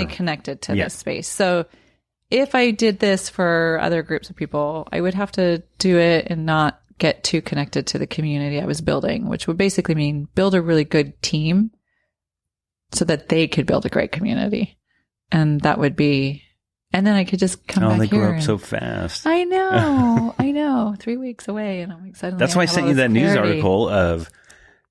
connected to this space. So if I did this for other groups of people, I would have to do it and not get too connected to the community I was building, which would basically mean build a really good team so that they could build a great community. And that would be, and then I could just come back here. Oh, they grew up so fast. I know. 3 weeks away, and I'm excited. That's why I sent you that news article of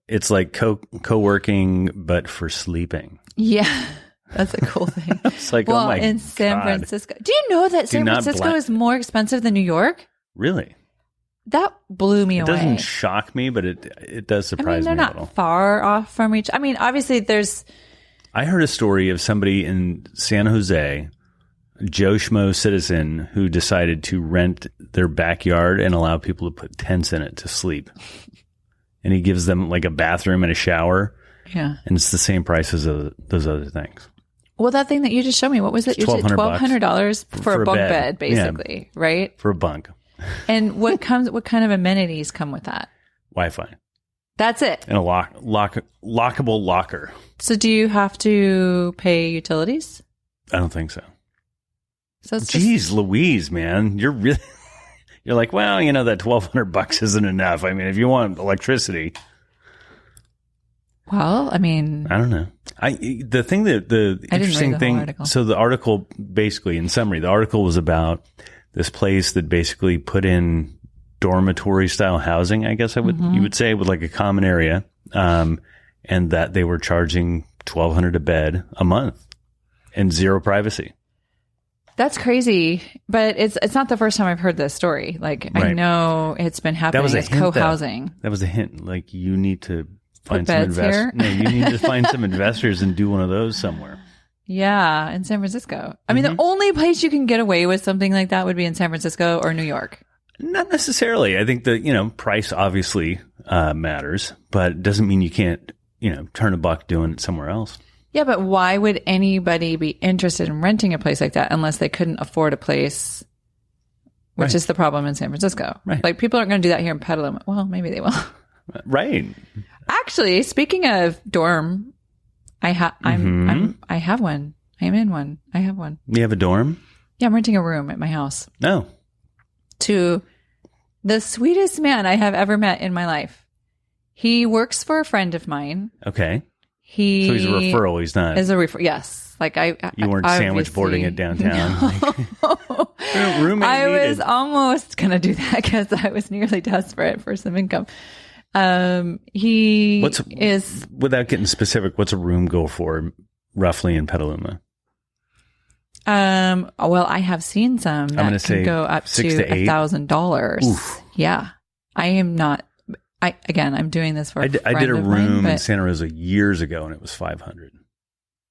it's like co-working, but for sleeping. Yeah. That's a cool thing. It's like, well, oh my in San Francisco. Do you know that San Francisco is more expensive than New York? Really? That blew me away. It doesn't shock me, but it does surprise me a little. They're not far off from each. I mean, obviously there's. I heard a story of somebody in San Jose, Joe Schmo citizen, who decided to rent their backyard and allow people to put tents in it to sleep. And he gives them like a bathroom and a shower. Yeah. And it's the same price as those other things. Well, that thing that you just showed me, what was it? You said $1,200 for a bunk bed, basically, right? For a bunk. And what kind of amenities come with that? Wi-Fi. That's it. And a lockable locker. So do you have to pay utilities? I don't think so. So it's Jeez Louise, man. You're like, well, that $1,200 isn't enough. I mean, if you want electricity. Well, I mean, I don't know. The interesting thing. So the article, basically, in summary, the article was about this place that basically put in dormitory style housing, I guess you would say, with like a common area, and that they were charging $1,200 a bed a month and zero privacy. That's crazy, but it's not the first time I've heard this story. Like, right. I know it's been happening. That was a hint, co-housing. That was a hint. Like, you need to find some investors. No, you need to find some investors and do one of those somewhere. Yeah, in San Francisco. I mean, the only place you can get away with something like that would be in San Francisco or New York. Not necessarily. I think that, price obviously matters, but it doesn't mean you can't, turn a buck doing it somewhere else. Yeah, but why would anybody be interested in renting a place like that unless they couldn't afford a place, which is the problem in San Francisco. Right. Like, people aren't going to do that here in Petaluma. Well, maybe they will. Right. Actually, speaking of dorm, I have one. I am in one. I have one. You have a dorm? Yeah, I'm renting a room at my house. No. To the sweetest man I have ever met in my life. He works for a friend of mine. Okay. So he's a referral. He's not. Is a referral. Yes. Like you weren't sandwich boarding it downtown. No. Roommate I needed. was almost going to do that because I was nearly desperate for some income. Without getting specific, what's a room go for roughly in Petaluma? Well, I have seen some that can go up to $1,000. Yeah. I am not. I'm doing this for. I did a room in Santa Rosa years ago, and it was $500.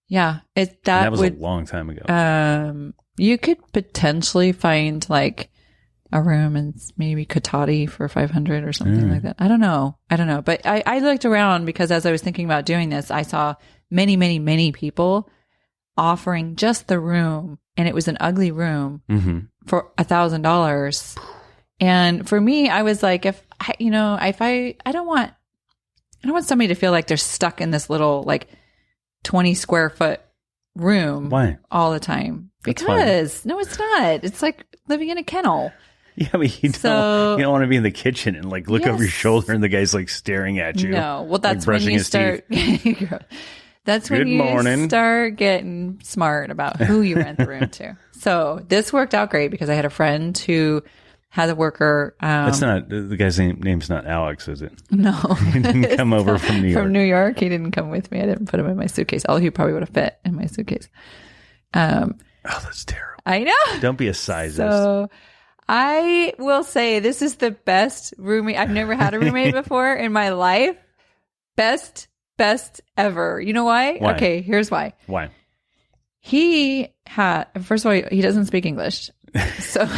Yeah, that was a long time ago. You could potentially find like a room in maybe Katati for $500 or something like that. I don't know, but I looked around because as I was thinking about doing this, I saw many, many, many people offering just the room, and it was an ugly room for $1,000. And for me, I was like, I don't want somebody to feel like they're stuck in this little like 20 square foot room. Why? All the time. Because no, it's not. It's like living in a kennel. Yeah, but you don't want to be in the kitchen and like look over your shoulder and the guy's like staring at you. No, well, that's when you start. That's when you start getting smart about who you rent the room to. So this worked out great because I had a friend who had a worker. That's not the guy's name's not Alex, is it? No, he didn't come over from New York. From New York, he didn't come with me. I didn't put him in my suitcase. He probably would have fit in my suitcase. Oh, that's terrible. I know. Don't be a sizist. So I will say this is the best roommate. I've never had a roommate before in my life. Best ever. You know why? Okay, here's why. Why? First of all, he doesn't speak English. So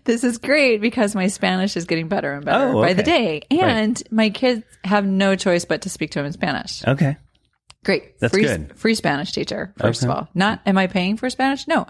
this is great because my Spanish is getting better and better by the day. And my kids have no choice but to speak to him in Spanish. Okay. Great. That's good. Free Spanish teacher, first of all. Am I paying for Spanish? No,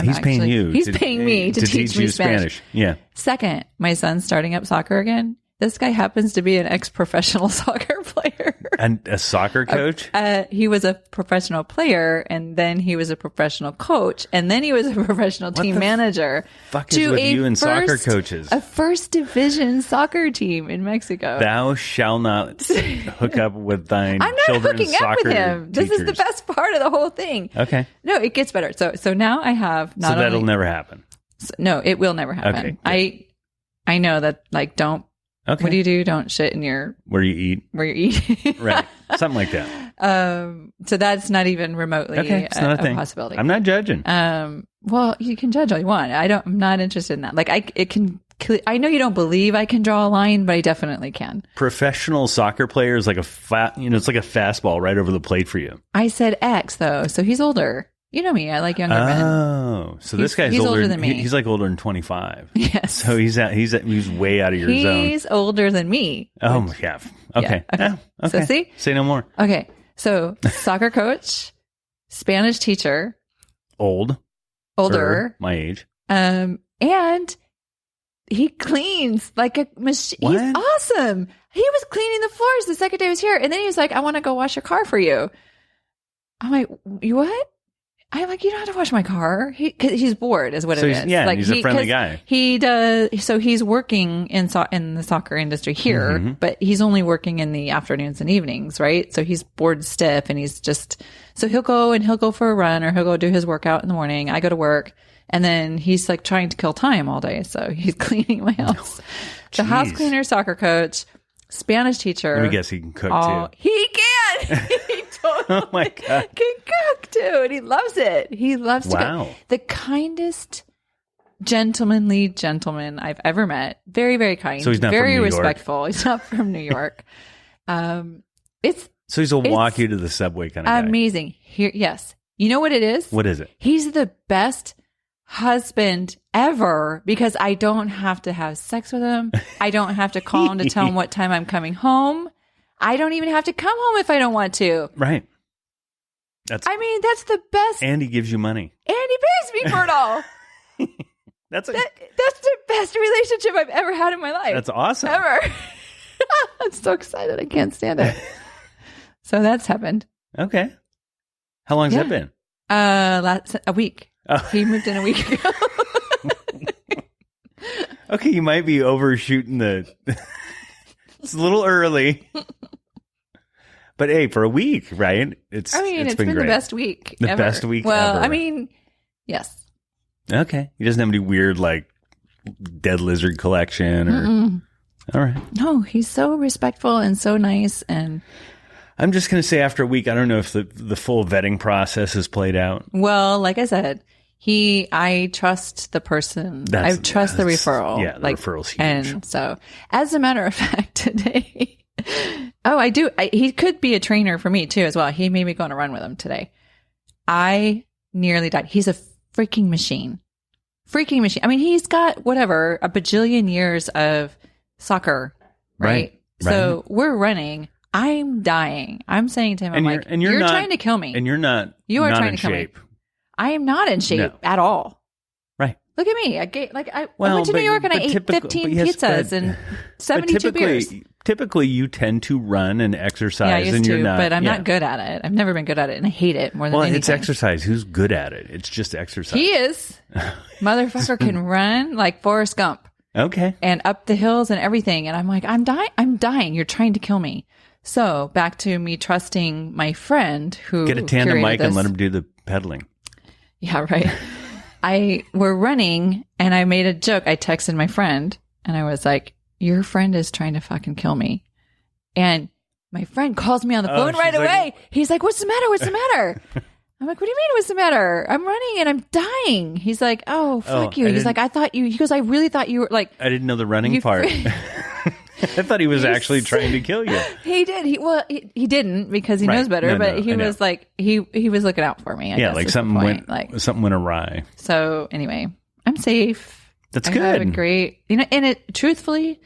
He's paying you. He's paying me to teach me Spanish. Yeah. Second, my son's starting up soccer again. This guy happens to be an ex-professional soccer player. And a soccer coach? He was a professional player, and then he was a professional coach, and then he was a professional team manager. Fuck is with you and soccer coaches? A first division soccer team in Mexico. Thou shall not hook up with thine I'm not children's hooking up with him. teachers. This is the best part of the whole thing. Okay. No, it gets better. So now I have not So that'll never happen. No, it will never happen. Okay, I know that, like, don't. Okay. What do? Don't shit in your where you eat. Right. Something like that. So that's not even remotely a possibility. I'm not judging. Well, you can judge all you want. I'm not interested in that. Like, I know you don't believe I can draw a line, but I definitely can. Professional soccer player is like it's like a fastball right over the plate for you. I said X though, so he's older. You know me. I like younger men. Oh, so this guy's older than me. He's like older than 25. Yes. So he's way out of your zone. He's older than me. Oh, yeah. Okay. Yeah, okay. So see? Say no more. Okay. So soccer coach, Spanish teacher. Older. My age. And he cleans like a machine. What? He's awesome. He was cleaning the floors the second day I was here. And then he was like, I want to go wash your car for you. I'm like, you what? I'm like, you don't have to wash my car. Cause he's bored is what it is. Yeah, like, he's a friendly guy. He does. So he's working in the soccer industry here, but he's only working in the afternoons and evenings, right? So he's bored stiff and so he'll go for a run or he'll go do his workout in the morning. I go to work and then he's like trying to kill time all day. So he's cleaning my house. The house cleaner, soccer coach, Spanish teacher. Let me guess, he can cook too. He can. He totally oh my God. can cook too, and he loves it. He loves to cook. The kindest, gentleman I've ever met. Very, very kind. So he's not very from New respectful. York. He's not from New York. So he's a walk you to the subway kind of guy. Amazing. Yes. You know what it is? What is it? He's the best husband ever because I don't have to have sex with him. I don't have to call him to tell him what time I'm coming home. I don't even have to come home if I don't want to. Right. That's the best. And he gives you money. And he pays me for it all. That's the best relationship I've ever had in my life. That's awesome. Ever. I'm so excited. I can't stand it. So that's happened. Okay. How long has that been? A week. Oh. He moved in a week ago. Okay, you might be overshooting it's a little early. But hey, for a week, right? It's been great. The best week ever. Best week ever. Yes. Okay. He doesn't have any weird, like, dead lizard collection or... All right. No, he's so respectful and so nice. And I'm just going to say after a week, I don't know if the full vetting process has played out. Well, like I said, I trust the person. I trust the referral. Yeah, the referral's huge. And so, as a matter of fact, today, I do. He could be a trainer for me too, as well. He made me go on a run with him today. I nearly died. He's a freaking machine. Freaking machine. I mean, he's got a bajillion years of soccer, right? So we're running. I'm dying. I'm saying to him, you're trying to kill me. And you are trying to kill me. I am not in shape at all. Right. Look at me. I went to New York and I ate 15 pizzas and 72 beers. Typically, you tend to run and exercise. Yeah, I used and you're to, not, but I'm not good at it. I've never been good at it, and I hate it more than anything. Well, it's exercise. Who's good at it? It's just exercise. He is. Motherfucker can run like Forrest Gump. Okay. And up the hills and everything. And I'm like, I'm dying. You're trying to kill me. So back to me trusting my friend who get a tandem mic and let him do the pedaling. Yeah, right. We're running and I made a joke. I texted my friend and I was like, your friend is trying to fucking kill me. And my friend calls me on the phone right away. He's like, what's the matter? What's the matter? I'm like, what do you mean what's the matter? I'm running and I'm dying. He's like, oh, fuck you. He's like, he goes, I really thought you were like. I didn't know the running part. I thought he was actually trying to kill you. He did. He didn't because he knows better. But he was like he was looking out for me. I guess, like something went awry. So anyway, I'm safe. That's good. I have a great, and truthfully,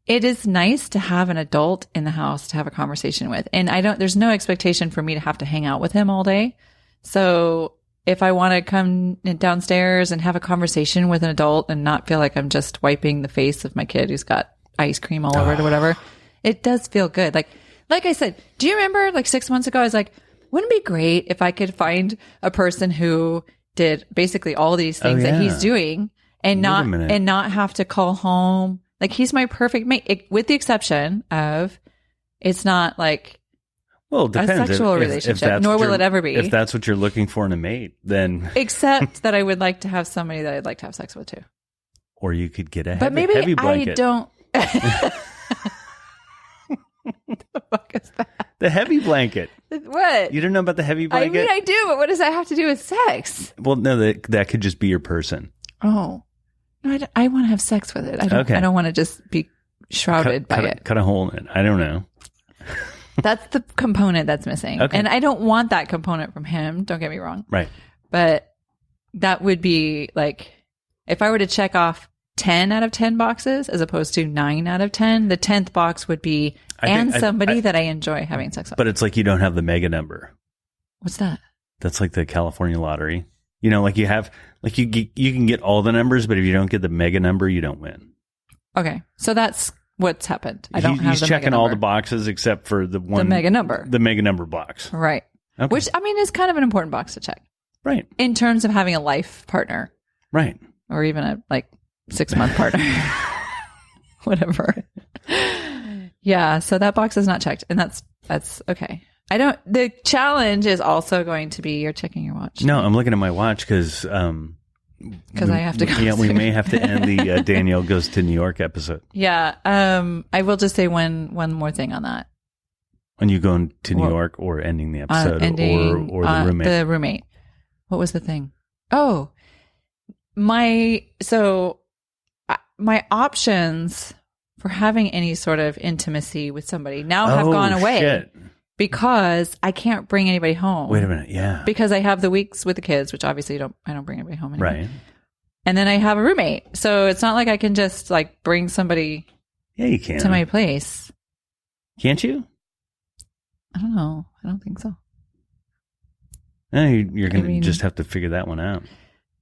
it is nice to have an adult in the house to have a conversation with. And there's no expectation for me to have to hang out with him all day. So if I want to come downstairs and have a conversation with an adult and not feel like I'm just wiping the face of my kid who's got ice cream all over it or whatever, it does feel good. Like like I said, do you remember like 6 months ago, I was like, wouldn't it be great if I could find a person who did basically all these things that he's doing and not have to call home. Like he's my perfect mate, with the exception of it's not like it depends. A sexual relationship, nor will it ever be. If that's what you're looking for in a mate, then except that I would like to have somebody that I'd like to have sex with too. Or you could get a but maybe heavy blanket. I don't. The fuck is that? The heavy blanket. What? You don't know about the heavy blanket? I mean, I do, but what does that have to do with sex? Well, no, that could just be your person. Oh. No, I want to have sex with it. I don't want to just be shrouded by it. Cut a hole in it. I don't know. That's the component that's missing. Okay. And I don't want that component from him. Don't get me wrong. Right. But that would be like, if I were to check off 10 out of 10 boxes as opposed to 9 out of 10, the 10th box would be somebody that I enjoy having sex with. But it's like you don't have the mega number. What's that? That's like the California lottery. You know, like you have, like you can get all the numbers, but if you don't get the mega number, you don't win. Okay. So that's what's happened. I don't have the mega number. He's checking all the boxes except for the mega number. The mega number box. Right. Okay. Which, I mean, is kind of an important box to check. Right. In terms of having a life partner. Right. Or even a 6-month partner. Whatever. Yeah. So that box is not checked. And that's okay. The challenge is also going to be you're checking your watch. No, I'm looking at my watch because I have to go. Yeah, we may have to end the Danielle Goes to New York episode. Yeah. I will just say one more thing on that. When you going to New York or ending the episode or the roommate? The roommate. What was the thing? Oh, my options for having any sort of intimacy with somebody now have gone away. Shit. Because I can't bring anybody home. Wait a minute, yeah. Because I have the weeks with the kids, which obviously I don't bring anybody home anymore. Right. And then I have a roommate. So it's not like I can just bring somebody you can. to my place. Can't you? I don't know. I don't think so. No, you're going to just have to figure that one out.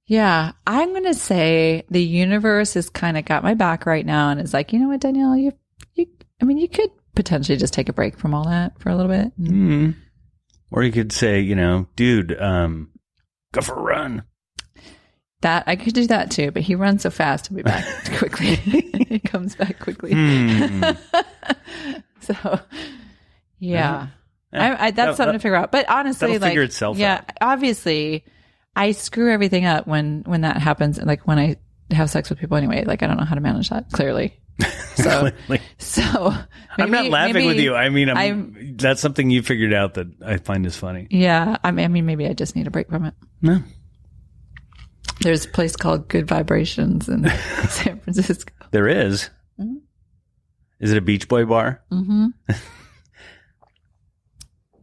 Yeah. I'm going to say the universe has kind of got my back right now and is like, you know what, Danielle, you could potentially just take a break from all that for a little bit. Mm. Or you could say, dude, go for a run. That I could do that too, but he runs so fast to be back quickly. He comes back quickly. So, yeah. That's something to figure out. But honestly, figure itself out. Obviously, I screw everything up when that happens. Like when I have sex with people anyway, I don't know how to manage that clearly. So maybe, I'm not laughing with you. I mean, that's something you figured out that I find is funny. Yeah. I mean, maybe I just need a break from it. No. There's a place called Good Vibrations in San Francisco. There is? Mm-hmm. Is it a Beach Boy bar? Mm-hmm.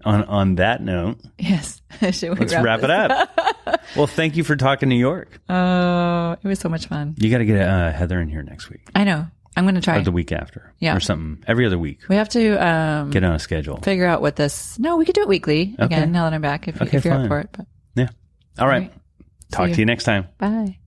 On that note, yes. Let's wrap it up. Well, thank you for talking New York. Oh, it was so much fun. You got to get Heather in here next week. I know. I'm going to try. Or the week after. Yeah. Or something. Every other week. We have to get on a schedule. Figure out what this... No, we could do it weekly again now that I'm back if you're up for it. But. Yeah. All right. Talk to you next time. Bye.